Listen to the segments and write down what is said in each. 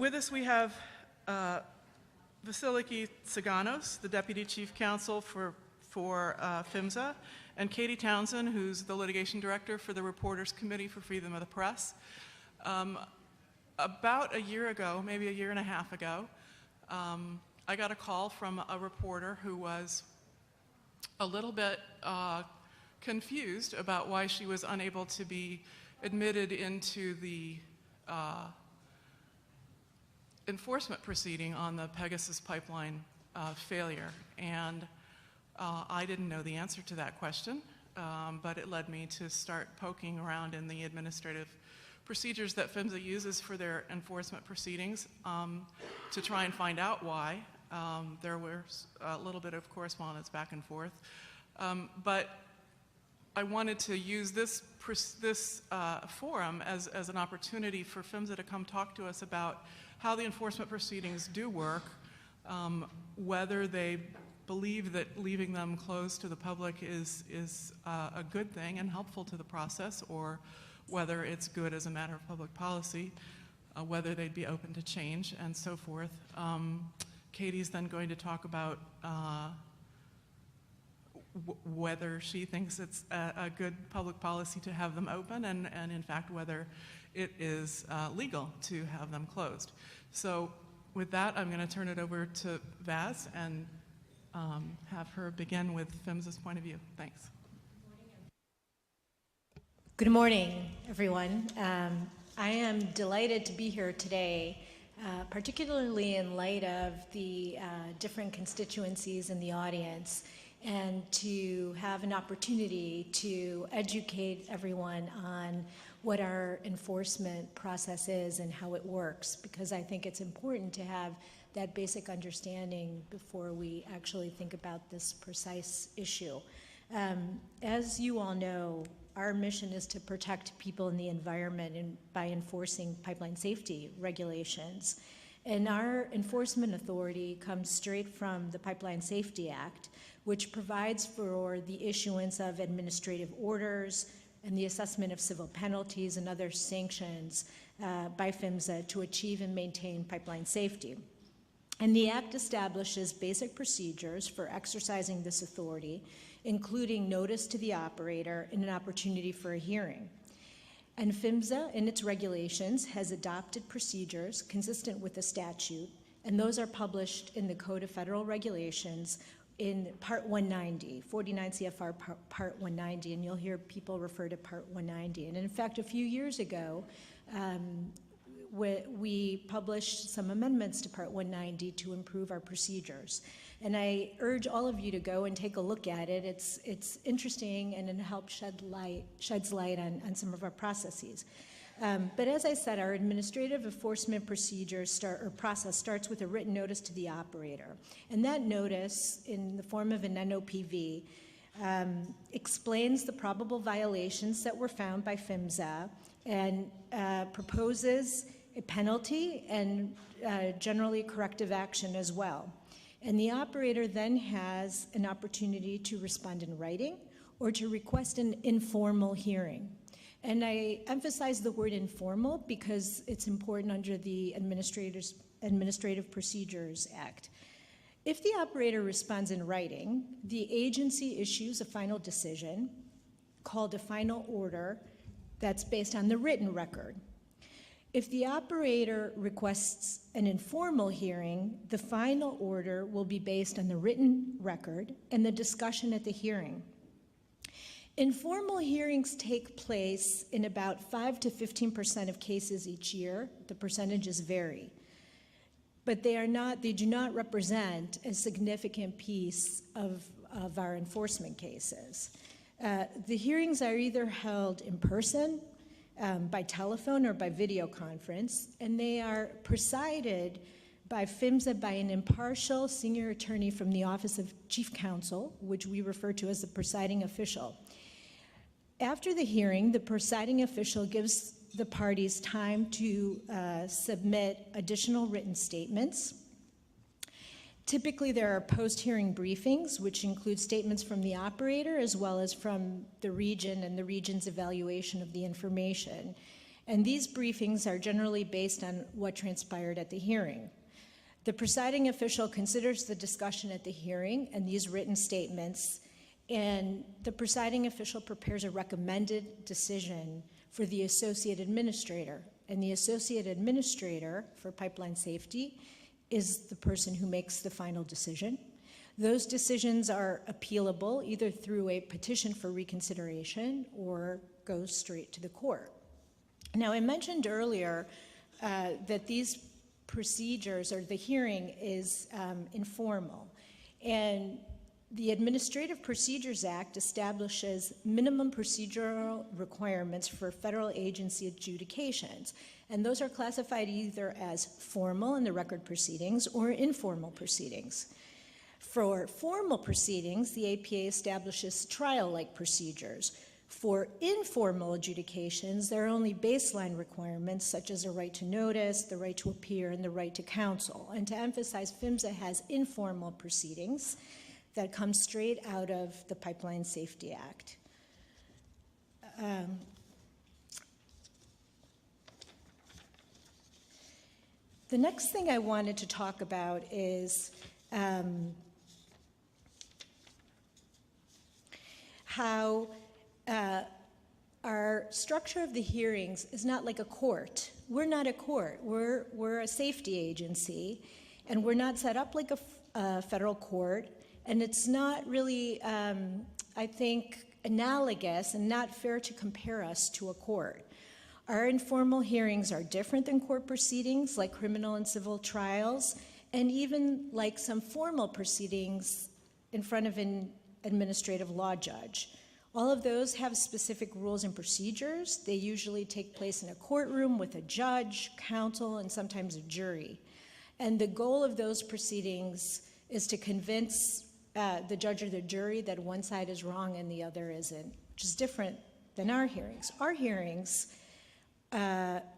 With us we have Vasiliki Tsaganos, the Deputy Chief Counsel for PHMSA, and Katie Townsend, who's the Litigation Director for the Reporters Committee for Freedom of the Press. About a year ago, maybe a year and a half ago, I got a call from a reporter who was a little bit confused about why she was unable to be admitted into the enforcement proceeding on the Pegasus pipeline failure. And I didn't know the answer to that question, but it led me to start poking around in the administrative procedures that PHMSA uses for their enforcement proceedings to try and find out why. There was a little bit of correspondence back and forth. But I wanted to use this forum as an opportunity for PHMSA to come talk to us about how the enforcement proceedings do work, whether they believe that leaving them closed to the public is a good thing and helpful to the process, or whether it's good as a matter of public policy, whether they'd be open to change, and so forth. Katie's then going to talk about whether she thinks it's a good public policy to have them open, and in fact whether it is legal to have them closed. So with that, I'm going to turn it over to Vaz and have her begin with PHMSA's point of view. Thanks. Good morning, everyone. I am delighted to be here today, particularly in light of the different constituencies in the audience, and to have an opportunity to educate everyone on what our enforcement process is and how it works, because I think it's important to have that basic understanding before we actually think about this precise issue. As you all know, our mission is to protect people and the environment by enforcing pipeline safety regulations. And our enforcement authority comes straight from the Pipeline Safety Act, which provides for the issuance of administrative orders and the assessment of civil penalties and other sanctions by PHMSA to achieve and maintain pipeline safety. And the Act establishes basic procedures for exercising this authority, including notice to the operator and an opportunity for a hearing. And PHMSA, in its regulations, has adopted procedures consistent with the statute, and those are published in the Code of Federal Regulations in Part 190, 49 CFR Part 190, and you'll hear people refer to Part 190. And in fact, a few years ago, we published some amendments to Part 190 to improve our procedures. And I urge all of you to go and take a look at it. It's interesting, and it helps sheds light on some of our processes. But as I said, our administrative enforcement process starts with a written notice to the operator. And that notice, in the form of an NOPV, explains the probable violations that were found by PHMSA and proposes a penalty and generally corrective action as well. And the operator then has an opportunity to respond in writing or to request an informal hearing. And I emphasize the word informal because it's important under the Administrative Procedures Act. If the operator responds in writing, the agency issues a final decision called a final order that's based on the written record. If the operator requests an informal hearing, the final order will be based on the written record and the discussion at the hearing. Informal hearings take place in about 5 to 15% of cases each year. The percentages vary. But they do not represent a significant piece of our enforcement cases. The hearings are either held in person, by telephone, or by video conference, and they are presided by PHMSA by an impartial senior attorney from the Office of Chief Counsel, which we refer to as the presiding official. After the hearing, the presiding official gives the parties time to submit additional written statements. Typically, there are post-hearing briefings, which include statements from the operator as well as from the region and the region's evaluation of the information. And these briefings are generally based on what transpired at the hearing. The presiding official considers the discussion at the hearing and these written statements, and the presiding official prepares a recommended decision for the associate administrator. And the associate administrator for pipeline safety is the person who makes the final decision. Those decisions are appealable either through a petition for reconsideration or goes straight to the court. Now, I mentioned earlier that these procedures, or the hearing, is informal. And the Administrative Procedures Act establishes minimum procedural requirements for federal agency adjudications. And those are classified either as formal in the record proceedings or informal proceedings. For formal proceedings, the APA establishes trial-like procedures. For informal adjudications, there are only baseline requirements such as a right to notice, the right to appear, and the right to counsel. And to emphasize, PHMSA has informal proceedings that come straight out of the Pipeline Safety Act. The next thing I wanted to talk about is how our structure of the hearings is not like a court. We're not a court. We're a safety agency, and we're not set up like a federal court, and it's not really, I think, analogous and not fair to compare us to a court. Our informal hearings are different than court proceedings, like criminal and civil trials, and even like some formal proceedings in front of an administrative law judge. All of those have specific rules and procedures. They usually take place in a courtroom with a judge, counsel, and sometimes a jury. And the goal of those proceedings is to convince the judge or the jury that one side is wrong and the other isn't, which is different than our hearings. Our hearings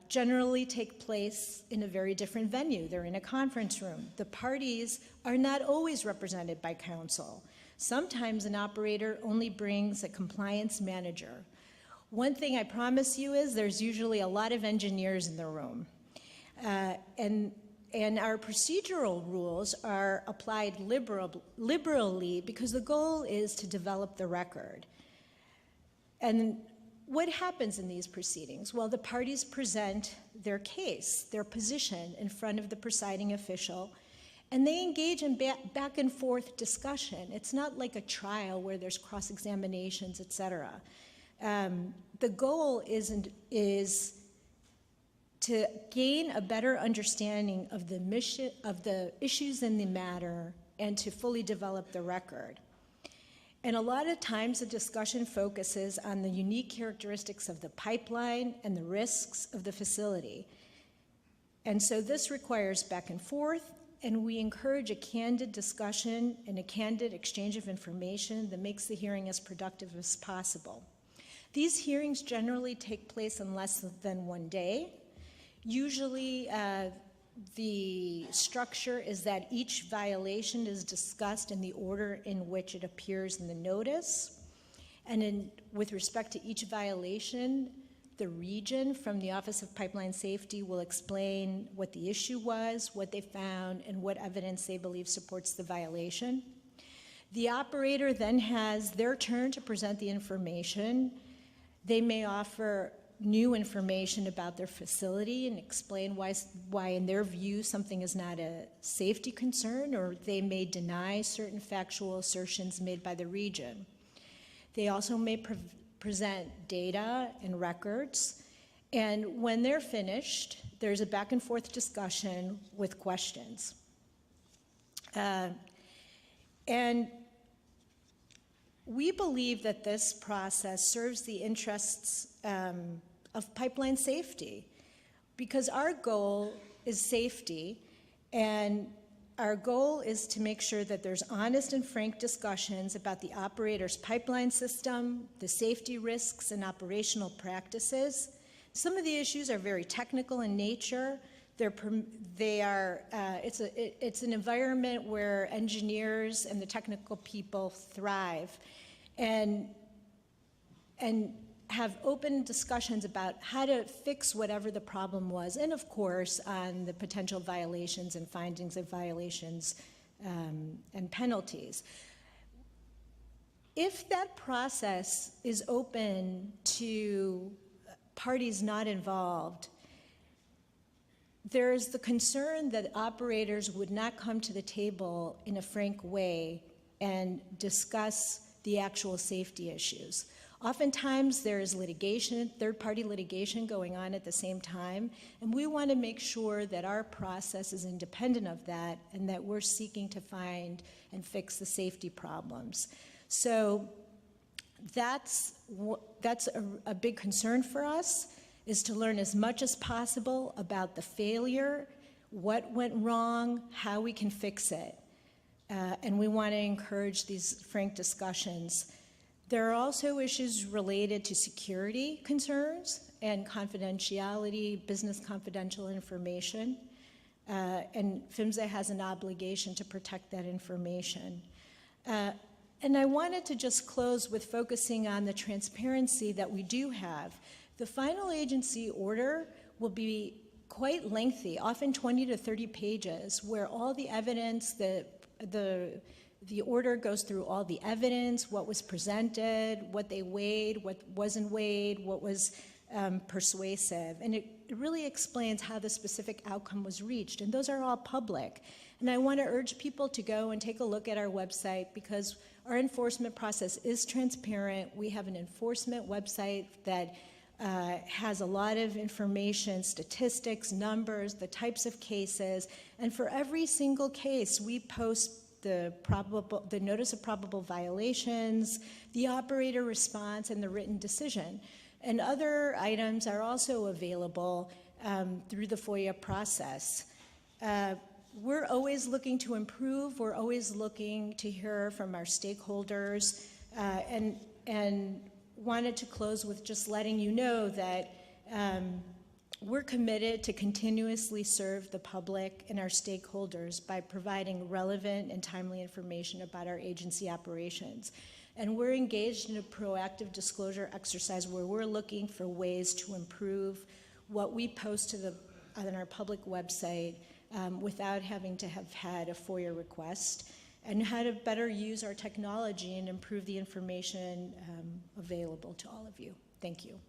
generally take place in a very different venue. They're in a conference room. The parties are not always represented by counsel. Sometimes an operator only brings a compliance manager. One thing I promise you is there's usually a lot of engineers in the room. And our procedural rules are applied liberally because the goal is to develop the record. And what happens in these proceedings? Well, the parties present their case, their position in front of the presiding official, and they engage in back and forth discussion. It's not like a trial where there's cross-examinations, et cetera. The goal is to gain a better understanding of the mission, of the issues in the matter, and to fully develop the record. And a lot of times the discussion focuses on the unique characteristics of the pipeline and the risks of the facility. And so this requires back and forth, and we encourage a candid discussion and a candid exchange of information that makes the hearing as productive as possible. These hearings generally take place in less than 1 day. Usually the structure is that each violation is discussed in the order in which it appears in the notice. And with respect to each violation, the region from the Office of Pipeline Safety will explain what the issue was, what they found, and what evidence they believe supports the violation. The operator then has their turn to present the information. They may offer new information about their facility and explain why in their view something is not a safety concern, or they may deny certain factual assertions made by the region. They also may present data and records, and when they're finished, there's a back and forth discussion with questions. And we believe that this process serves the interests of pipeline safety, because our goal is safety, and our goal is to make sure that there's honest and frank discussions about the operator's pipeline system, the safety risks and operational practices. Some of the issues are very technical in nature. It's an environment where engineers and the technical people thrive. And have open discussions about how to fix whatever the problem was, and of course on the potential violations and findings of violations and penalties. If that process is open to parties not involved, there is the concern that operators would not come to the table in a frank way and discuss the actual safety issues. Oftentimes there is litigation, third-party litigation going on at the same time, and we want to make sure that our process is independent of that and that we're seeking to find and fix the safety problems. So that's a big concern for us, is to learn as much as possible about the failure, what went wrong, how we can fix it. And we want to encourage these frank discussions. There are also issues related to security concerns and confidentiality, business confidential information. And PHMSA has an obligation to protect that information. And I wanted to just close with focusing on the transparency that we do have. The final agency order will be quite lengthy, often 20 to 30 pages, where all the evidence, the order goes through all the evidence, what was presented, what they weighed, what wasn't weighed, what was persuasive. And it really explains how the specific outcome was reached. And those are all public. And I want to urge people to go and take a look at our website, because our enforcement process is transparent. We have an enforcement website that has a lot of information, statistics, numbers, the types of cases. And for every single case, we post the notice of probable violations, the operator response, and the written decision. And other items are also available through the FOIA process. We're always looking to improve. We're always looking to hear from our stakeholders, and wanted to close with just letting you know that we're committed to continuously serve the public and our stakeholders by providing relevant and timely information about our agency operations. And we're engaged in a proactive disclosure exercise where we're looking for ways to improve what we post on our public website without having to have had a FOIA request, and how to better use our technology and improve the information available to all of you. Thank you.